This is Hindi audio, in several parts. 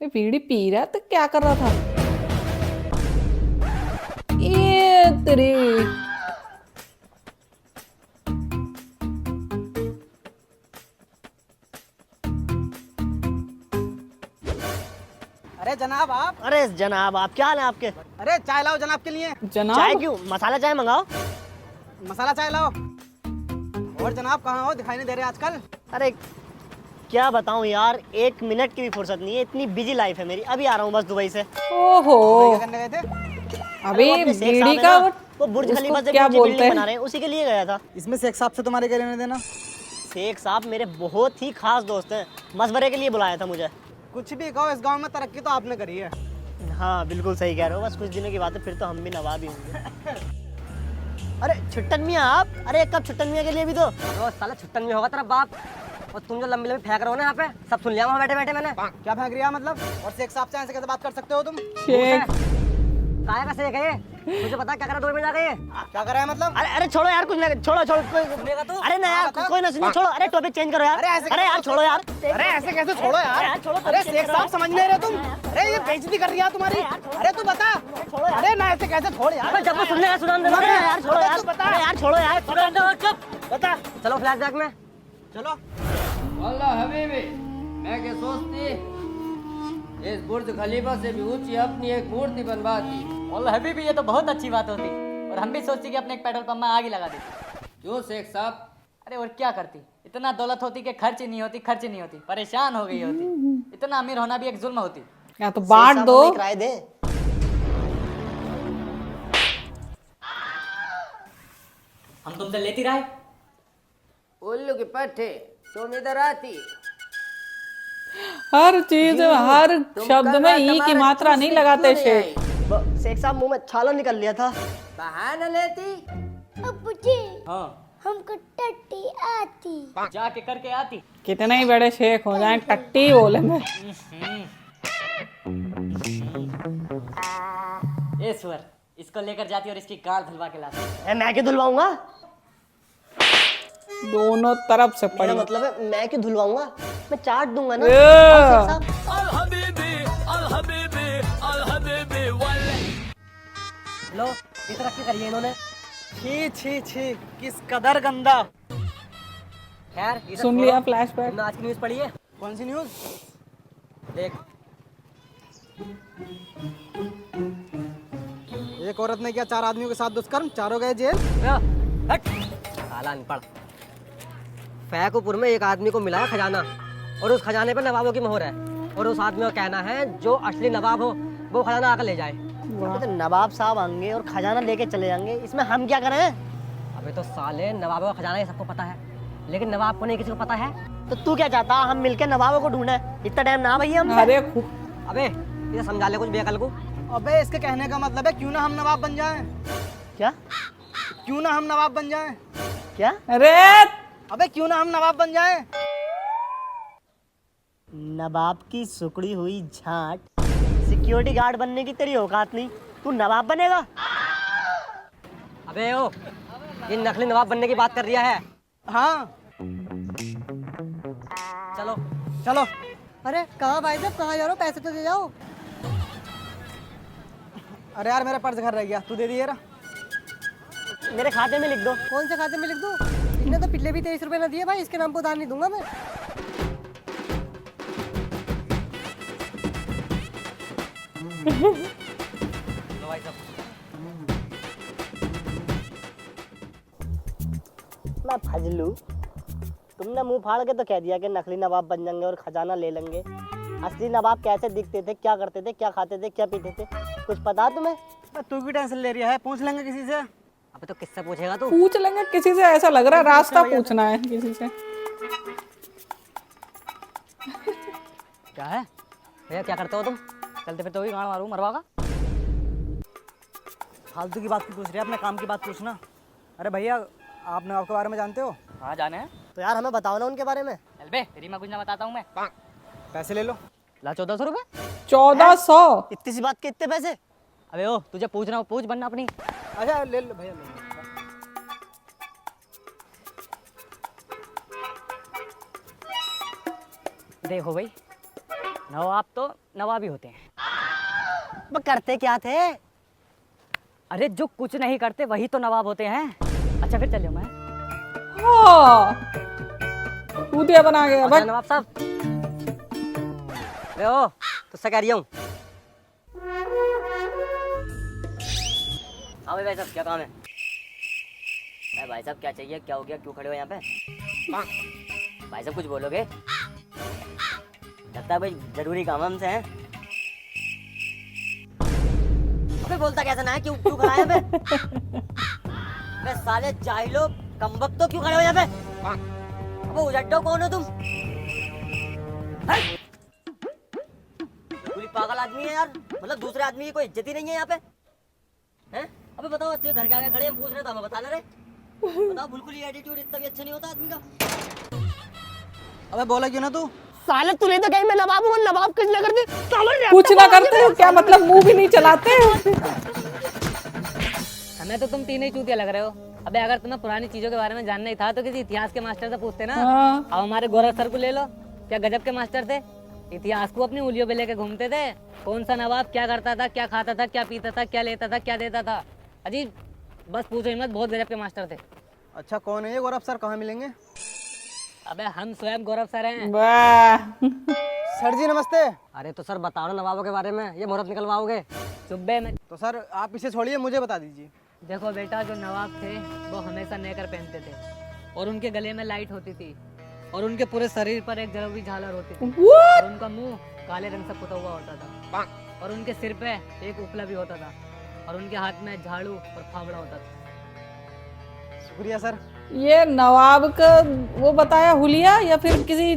ये बीड़ी पी रहा तो क्या कर रहा था? ये तेरी। अरे जनाब आप। अरे जनाब आप, क्या हाल है आपके? अरे चाय लाओ जनाब के लिए। चाय जनाब क्यों? मसाला चाय मंगाओ। मसाला चाय लाओ। और जनाब कहाँ हो, दिखाई नहीं दे रहे आजकल। अरे क्या बताऊं यार, 1 मिनट की भी फुर्सत नहीं है, इतनी बिजी लाइफ है मेरी। अभी आ रहा हूँ बस दुबई से। ओहो, क्या करने गए थे? अभी वो अपने शेख बीड़ी साहब है का ना, वो बुर्ज उसको खलीफा से क्या ऊंची बोलते बिल्डिंग हैं? बना रहे हैं, उसी के लिए गया था। इसमें शेख साहब से तुम्हारे क्या लेना देना? शेख साहब मेरे बहुत ही खास दोस्त हैं, मशवरे के लिए बुलाया था मुझे। कुछ भी कहो, इस गांव में तरक्की तो आपने करी है। हाँ बिल्कुल सही कह रहे हो, बस कुछ दिनों की बात है, फिर तो हम भी नवाब ही होंगे। अरे छुट्टन मियाँ आप, अरे एक कप छुट्टन मियाँ के लिए भी दो। साला छुट्टन में होगा तेरा बाप। और तुम जो लंबी लंबी फेंक रहे हो ना यहाँ पे, सब सुन लिया वहाँ बैठे बैठे मैंने। क्या फेंक रही है मतलब? और शेख साहब से ऐसे कैसे बात कर सकते हो तुम? शेख काहे का शेख है ये? मुझे पता क्या कर रहा है 2 बजे जाके ये? क्या कर रहा है मतलब? अरे अरे छोड़ो यार, कुछ ना छोड़ो छोड़ो सुनेगा तू? अरे ना यार, बता। कोई ना सुनिए, छोड़ो। अरे टॉपिक चेंज करो यार। अरे ऐसे अरे यार कैसे- छोड़ो यार। अरे ऐसे कैसे छोड़ो यार? यार, छोड़ो, अरे चेंज शेख करो साहब समझ नहीं रहे तुम? अरे ये बेइज्जती कर रही है तुम्हारी। अरे तू बता। अरे ना ऐसे कैसे छोड़ यार? अबे जब वो सुनने का सुनान दे अरे यार छोड़ो यार, तू बता। अरे यार छोड़ो यार। चुप। बता। चलो फ्लैशबैक में। चलो। अल्लाह हबीबी, मैं क्या सोचती इस बुर्ज खलीफा से भी ऊंची अपनी एक मूर्ति बनवाती। अल्लाह हबीबी, ये तो बहुत अच्छी बात होती और हम भी सोचती कि अपने एक पेट्रोल पंप में आग ही लगा देती। क्यों शेख साहब? अरे और क्या करती, इतना दौलत होती कि खर्च ही नहीं होती, खर्च ही नहीं होती, परेशान हो गई होती। इतना अमीर होना भी एक जुल्म होती। या तो बांट दो। किराए दे। हम तुमसे लेती रहे। उल्लू के पट्टे तुम इधर आती। हर चीज हर शब्द में ई की मात्रा नहीं लगाते शेख। शेख साहब मुंह में छाला निकल लिया था। बहाना लेती। अब्बू जी, हाँ, हमको टट्टी आती। जाके करके आती। कितने ही बड़े शेख हो जाएं, टट्टी बोलेंगे। ईश्वर, इसको लेकर जाती और इसकी गाड़ धुलवा के लाती। मैं क्यों धुलवाऊंगा? दोनों तरफ से मेरा पड़ी। मतलब है मैं क्यों धुलवाऊंगा, मैं चाट दूंगा ना। ए! और शेख साहब, लो, ये तरक्की करी है इन्होंने। छी छी छी, किस कदर गंदा। खैर ये सब सुन छोड़ो। लिया फ्लैशबैक। तुमने आज की न्यूज़ पढ़ी है? कौन सी न्यूज? देख। एक औरत ने किया 4 आदमियों के साथ दुष्कर्म, चारों गए जेल। हट। साला अनपढ़। फैकुपुर में एक आदमी को मिला है खजाना और उस खजाने पर नवाबों की मोहर है और उस आदमी का कहना है जो असली नवाब हो वो खजाना आकर ले जाए। तो नवाब साहब आएंगे और खजाना लेके चले जाएंगे, इसमें हम क्या करें? अबे तो साले, नवाबों का खजाना ये सबको पता है, लेकिन नवाब को नहीं किसी को पता है। तो तू क्या चाहता, हम मिलके नवाबों को ढूंढे? इतना टाइम ना भैया हम। अरे अबे इसे समझा ले कुछ बेअकल को। अबे इसके कहने का मतलब है क्यों ना हम नवाब बन जाएं? क्या क्यों ना हम नवाब बन जाएं? क्या? अरे अबे क्यों ना हम नवाब बन जाएं? नवाब की सुकड़ी हुई झाट, सिक्योरिटी गार्ड बनने की तेरी औकात नहीं, तू नवाब बनेगा? अबे ओ, ये नकली नवाब बनने की बात कर रिया है। हाँ चलो। चलो। अरे कहाँ भाई साहब, कहाँ जा रहे हो? पैसे तो दे जाओ। अरे यार मेरा पर्स घर रह गया, तू दे दिए ना। मेरे खाते में लिख दो। कौन से खाते में लिख दूँ? इतने तो पिछले भी 23 रुपए ना दिए भाई, इसके नाम पर उधार नहीं दूंगा मैं। लो भाई साहब। मैं फजलू, तुमने मुंह फाड़ के तो कह दिया कि नकली नवाब बन जाएंगे और खजाना ले लेंगे। असली नवाब कैसे दिखते थे, क्या करते थे, क्या खाते थे, क्या पीते थे, कुछ पता तुम्हें? तू भी टेंशन ले रही है, पूछ लेंगे किसी से। अबे तो किससे पूछेगा तू? पूछ लेंगे किसी से, ऐसा लग रहा है रास्ता पूछना है किसी से। क्या है भैया, क्या करते हो तुम? चलते फिरते हुई गाड़ मारू मरवा का। फालतू की बात क्यों पूछ रही है, अपने काम की बात पूछना। अरे भैया आप नवाब के बारे में जानते हो? हाँ जाने हैं। तो यार हमें बताओ ना उनके बारे में। चल बे, तेरी मैं कुछ ना बताता हूँ मैं। पैसे ले लो। ला 1400 रुपए। 1400? इतनी सी बात के इतने पैसे? अबे ओ, तुझे पूछ रहा हूँ, पूछ बनना अपनी। अच्छा ले लो भैया, ले लो। देखो भाई, नवाब तो नवाब ही होते हैं। वो करते क्या थे? अरे जो कुछ नहीं करते वही तो नवाब होते हैं। अच्छा फिर चलिए मैं। हाँ भूतिया बना गया अच्छा भाई। नवाब साहब। अरे ओ तुझसे कह रही हूँ। हाँ भाई साहब क्या काम है? अरे भाई साहब क्या चाहिए, क्या हो गया, क्यों खड़े हो यहाँ पे? भाई साहब कुछ बोलोगे? लगता है भाई जरूरी काम हमसे है। अबे बोलता कैसा ना है, क्यों क्यों खड़ा है यहाँ पे? अबे साले जाहिलो कमबख्त तो क्यों खड़े हो यहाँ पे? अबे उजड्डो कौन हो तुम? पूरी पागल आदमी है यार, मतलब दूसरे आदमी की कोई इज्जत ही नहीं है यहाँ पे हैं? अबे बताओ, अच्छे घर के आगे खड़े हम पूछ रहे तो हमें बता ले रहे। बताओ बिल्कुल ही एटीट्यूड इतना भी अच्छा नहीं होता आदमी का। अबे बोला क्यों ना तू? साले तूने तो कहीं मैं नवाब हूँ, नवाब कुछ ना करते। कुछ ना करते हो क्या मतलब, मुंह भी नहीं चलाते। हमें तो तुम तीन ही चूतिया लग रहे हो। अबे अगर तुम्हें पुरानी चीजों के बारे में जानना ही था तो किसी इतिहास के मास्टर से पूछते ना। हाँ। अब हमारे गौरव सर को ले लो, क्या गजब के मास्टर थे। इतिहास को अपनी उंगलियों पे लेके घूमते थे। कौन सा नवाब क्या करता था, क्या खाता था, क्या पीता था, क्या लेता था, क्या देता था। अजीब, बस पूछो ही मत, बहुत गजब के मास्टर थे। अच्छा कौन है ये गौरव सर, कहाँ मिलेंगे? अबे हम स्वयं गौरव सर हैं। वाह सर जी नमस्ते। अरे तो सर बताओ ना नवाबों के बारे में, ये मुहूर्त निकलवाओगे? सुबह में तो सर आप इसे छोड़िए, मुझे बता दीजिए। देखो बेटा, जो नवाब थे वो हमेशा नेकर पहनते थे और उनके गले में लाइट होती थी और उनके पूरे शरीर पर एक जरूरी झालर होती थी और उनका मुंह काले रंग से पुता हुआ होता था और उनके सिर पे एक उपला भी होता था और उनके हाथ में झाड़ू और फावड़ा होता था। शुक्रिया सर। ये नवाब का वो बताया हुलिया या फिर किसी।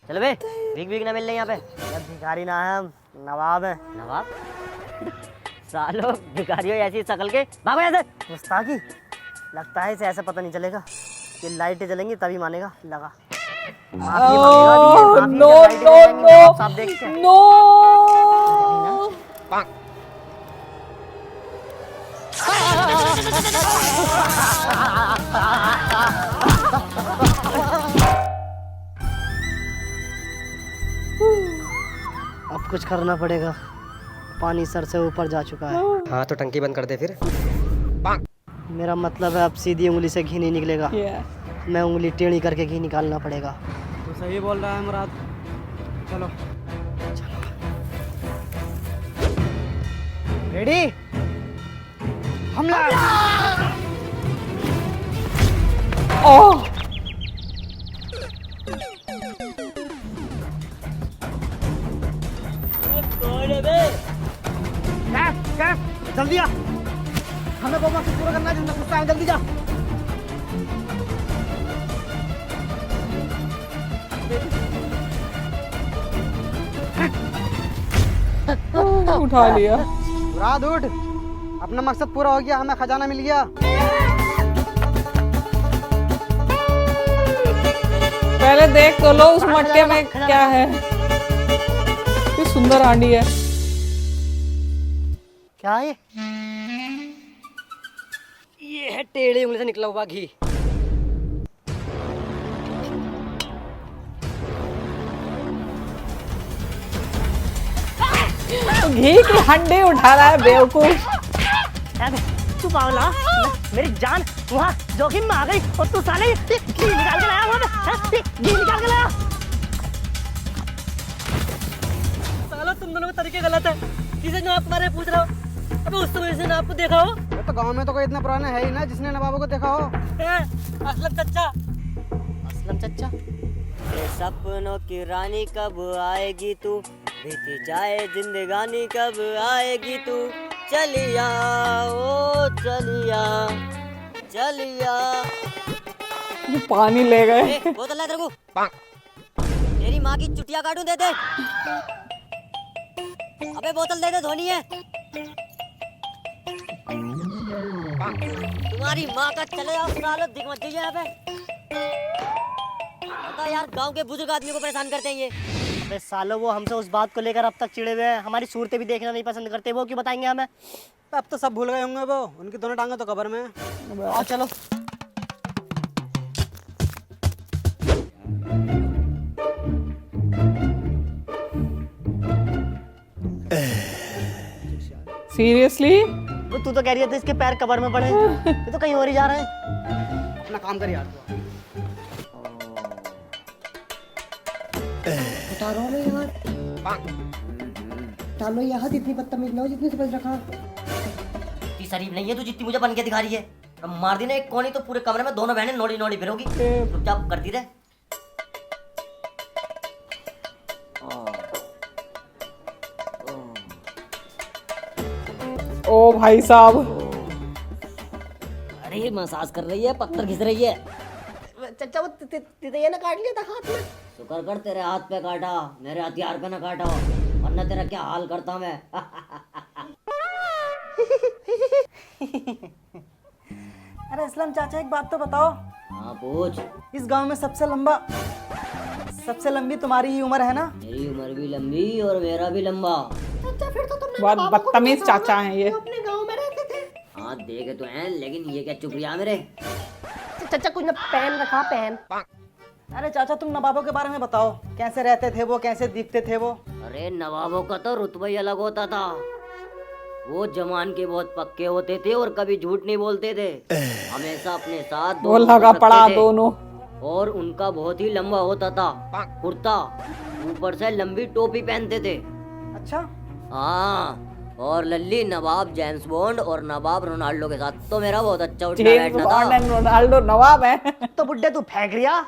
चलो बे, भीख भीख ना मिल रही यहाँ पे। जब भिखारी ना है, हम नवाब हैं। नवाब सालो भिखारियों ऐसी शक्ल के भागो यहाँ से। गुस्ताखी, लगता है इसे ऐसे पता नहीं चलेगा कि लाइटें जलेंगी तभी मानेगा। लगा माफी मांगेगा अभी ये, माफी नो जब लाइटें नो जलेंगी, नो नवाब साहब देख के। नो। अब कुछ करना पड़ेगा, पानी सर से ऊपर जा चुका है। हाँ तो टंकी बंद कर दे फिर। मेरा मतलब है अब सीधी उंगली से घी नहीं निकलेगा, मैं उंगली टेढ़ी करके घी निकालना पड़ेगा। तो सही बोल रहा है मुराद। चलो रेडी, हमला। ओह क्या जल्दी आ, हमें वो मकसद पूरा करना है जिसमें गुस्सा है। जल्दी जा। उठा लिया। मुराद उठ, अपना मकसद पूरा हो गया, हमें खजाना मिल गया। पहले देख तो लो उस मटके में क्या है। कितनी सुंदर हांडी है। क्या है ये है टेढ़ी उंगली से निकला हुआ घी। घी की हंडी उठा रहा है बेवकूफ। तू पावला, मेरी जान वहाँ जोखिम में आ गई और तू साले घी निकाल के लाया वहाँ पे, घी निकाल के लाया। साला तुम दोनों का तरीके गलत है। किसी ने आप बारे में पूछ रहा हो? अबे उस समय से ना आपको देखा हो। ये तो गांव में तो कोई इतना पुराना है ही ना जिसने नवाबों को देखा हो। असलम चचा। असलम चचा, ये सपनों की रानी कब आएगी तू, बीती जाए जिंदगानी कब आएगी तू, चलिया ओ चलिया चलिया। पानी ले गए। बोतल ला तेरे को। तेरी माँ की चुटिया काटूं, दे दे। अबे बोतल दे दे, धोनी है। तुम्हारी माँ का चले जाओ, सालो दिख मत जाइए यहाँ पे। पता यार, गांव के बुजुर्ग आदमी को परेशान करते हैं ये। अबे सालो वो हमसे उस बात को लेकर अब तक चिड़े हुए हैं, हमारी सूरतें भी देखना नहीं पसंद करते, वो क्यों बताएंगे हमें? अब तो सब भूल गए होंगे वो, उनकी दोनों टांगे तो कब्र में है। आओ चलो। सीरियसली? वो तू तो कह रही है इसके पैर कबर में पड़े हैं। ये तो कहीं और ही जा रहे हैं। अपना काम कर यार तू। बता रहा हूँ मैं यार। डालो यहाँ इतनी बदतमीज ना हो जितनी समझ रखा। इतनी शरीफ नहीं है तू जितनी मुझे बन के दिखा रही है। अब मार दी ना एक कोनी तो पूरे कमरे में दोनों बहनें नोड़ी नोड़ी फिरोगी। चुपचाप करती रहे। ओ भाई साहब, अरे मसाज कर रही है, पत्थर घिस रही है। चचा वो तितैया ने काट लिया था हाथ में। शुक्र कर तेरे हाथ पे काटा, मेरे हथियार पे ना काटा, वरना तेरा क्या हाल करता मैं। अरे इस्लाम चाचा एक बात तो बताओ। हाँ पूछ। इस गांव में सबसे लंबी तुम्हारी ही उम्र है ना? मेरी उम्र भी लंबी और मेरा भी लंबा। बहुत बदतमीज चाचा हैं ये। अपने गांव में रहते थे। हाँ देखे तो हैं, लेकिन ये क्या चुप रहा मेरे। चचा कुछ ना पहन रखा पहन। अरे चाचा तुम नवाबों के बारे में बताओ, कैसे रहते थे वो, कैसे दिखते थे वो? अरे नवाबों का तो रुतबा ही अलग होता था। वो जमान के बहुत पक्के होते थे और कभी झूठ नहीं बोलते थे। हमेशा अपने साथ वो लगा पड़ा दोनों। और उनका बहुत ही लंबा होता था कुर्ता, ऊपर से लंबी टोपी पहनते थे। अच्छा। हाँ, और लल्ली नवाब जेम्स बॉन्ड और नवाब रोनाल्डो के साथ तो मेरा बहुत अच्छा उठना जेम्स बैठना बॉन्ड था। एंड रोनाल्डो नवाब है। तो बुड्ढे तू फेंक रिया।